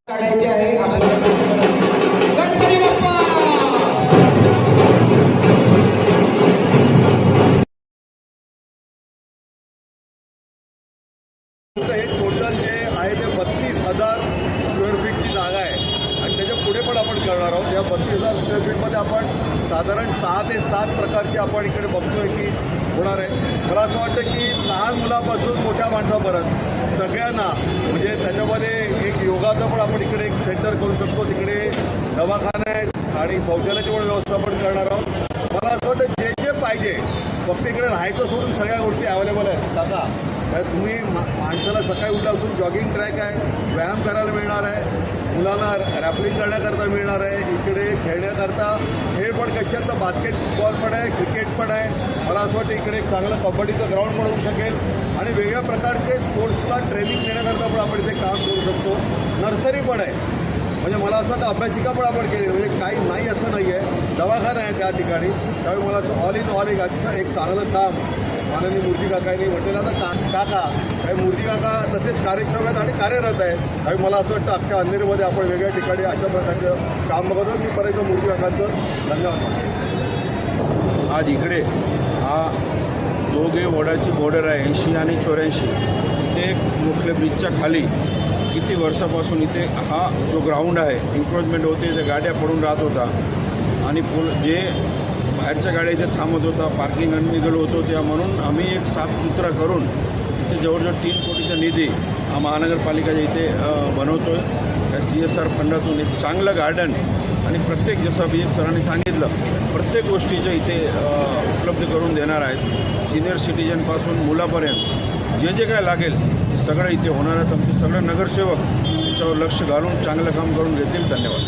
काढायचे आहे गणपती बाप्पा। हे टोटल जे आहे ते 32,000 स्क्वेअर फीटची जागा आहे आणि त्याच्या पुढे पण आपण करणार आहोत। या 32,000 स्क्वेअर फीटमध्ये आपण साधारण 6 ते 7 प्रकारचे आपण इकडे बघतोय की होणार आहे। मला असं वाटतं की लहान मुलापासून मोठ्या माणसापर्यंत सगळ्यांना म्हणजे त्याच्यामध्ये एक योगाचं पण आपण इकडे एक सेंटर करू शकतो। तिकडे दवाखाना आहे आणि शौचालयाची पण व्यवस्था पण करणार आहोत। मला असं वाटतं जे जे पाहिजे फक्त इकडे राहायचं सोडून सगळ्या गोष्टी अवेलेबल आहेत दादा। तुम्ही माणसाला सकाळी उठल्यापासून जॉगिंग ट्रॅक आहे, व्यायाम करायला मिळणार आहे, मुलांना रॅपलिंग करण्याकरता मिळणार आहे, इकडे खेळण्याकरता खेळ पण कसे आहेत तर बास्केटबॉल पण आहे, क्रिकेट पण आहे। मला असं वाटतं इकडे एक चांगलं कबड्डीचं ग्राउंड पण होऊ शकेल आणि वेगळ्या प्रकारचे स्पोर्ट्सला ट्रेनिंग देण्याकरता पण आपण इथे काम करू शकतो। नर्सरी पण आहे म्हणजे मला असं वाटतं अभ्यासिका पण आपण केली म्हणजे काही नाही असं नाही आहे। दवाखाना आहे त्या ठिकाणी त्यावेळी मला असं ऑल इन ऑल एक चांगलं काम माननीय मूर्ती काकांनी म्हटलेलं आता काका काही मूर्ती काका तसेच कार्यक्षम आहेत आणि कार्यरत आहे। त्यावेळी मला असं वाटतं अख्ख्या अंधेरीमध्ये आपण वेगळ्या ठिकाणी अशा प्रकारचं काम बघतो। मी परत मूर्ती काकांचं धन्यवाद मानतो। आज इकडे हा दोघे वडाची बॉर्डर आहे 80 आणि 84 इथे एक मोठल्या ब्रिजच्या खाली किती वर्षापासून इथे हा जो ग्राउंड आहे एन्क्रोचमेंट होते त्या गाड्या पडून राहत होता आणि जे बाहेरच्या गाड्या इथे थांबत होता पार्किंग अनलिगल होत होत्या म्हणून आम्ही एक साफसुथरा करून इथे जवळजवळ 3 कोटीचा निधी हा महानगरपालिकेच्या इथे बनवतो आहे। त्या CSR फंडातून एक चांगलं गार्डन आणि प्रत्येक जसं अभिजित सरांनी सांगितलं प्रत्येक गोष्टीचं इथे उपलब्ध करून देणार आहेत। सिनियर सिटीजनपासून मुलापर्यंत जे जे काय लागेल ते सगळं इथे होणार आहेत। आमचे सगळे नगरसेवक त्याच्यावर लक्ष घालून चांगलं काम करून घेतील। धन्यवाद।